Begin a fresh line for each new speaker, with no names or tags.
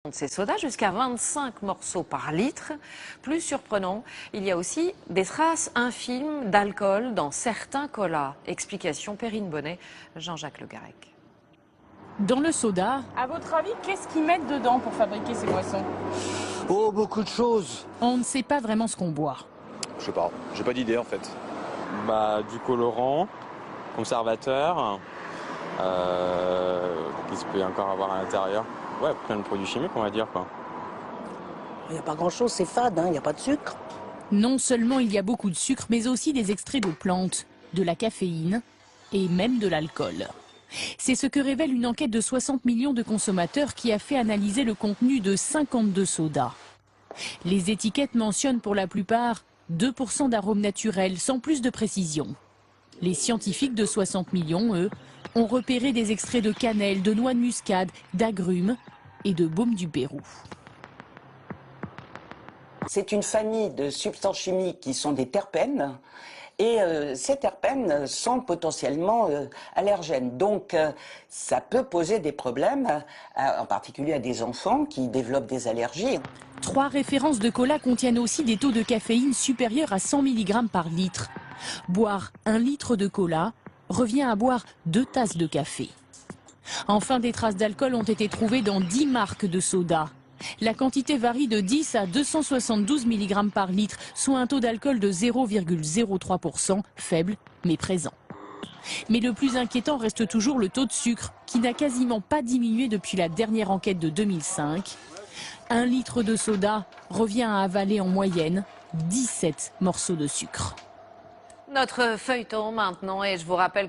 de ces sodas, jusqu'à 25 morceaux par litre. Plus surprenant, il y a aussi des traces infimes d'alcool dans certains colas. Explication Perrine Bonnet, Jean-Jacques Le Garec.
Dans le soda,
à votre avis, qu'est-ce qu'ils mettent dedans pour fabriquer ces boissons?
Oh, beaucoup de choses.
on ne sait pas vraiment ce qu'on boit.
Je sais pas, j'ai pas d'idée en fait.
Du colorant, conservateur, qu'est-ce qu'il peut y encore avoir à l'intérieur? Ouais, plein de produits chimiques on va dire quoi.
Il n'y a pas grand-chose, c'est fade, il n'y a pas de sucre.
Non seulement il y a beaucoup de sucre, mais aussi des extraits de plantes, de la caféine et même de l'alcool. C'est ce que révèle une enquête de 60 millions de consommateurs qui a fait analyser le contenu de 52 sodas. Les étiquettes mentionnent pour la plupart 2% d'arômes naturels, sans plus de précision. Les scientifiques de 60 millions, eux, ont repéré des extraits de cannelle, de noix de muscade, d'agrumes et de baume du Pérou.
C'est une famille de substances chimiques qui sont des terpènes. Et ces terpènes sont potentiellement allergènes. Donc ça peut poser des problèmes, en particulier à des enfants qui développent des allergies.
3 références de cola contiennent aussi des taux de caféine supérieurs à 100 mg par litre. Boire 1 litre de cola revient à boire 2 tasses de café. Enfin, des traces d'alcool ont été trouvées dans 10 marques de soda. La quantité varie de 10 à 272 mg par litre, soit un taux d'alcool de 0,03%, faible mais présent. Mais le plus inquiétant reste toujours le taux de sucre, qui n'a quasiment pas diminué depuis la dernière enquête de 2005. 1 litre de soda revient à avaler en moyenne 17 morceaux de sucre.
Notre feuilleton maintenant, et je vous rappelle que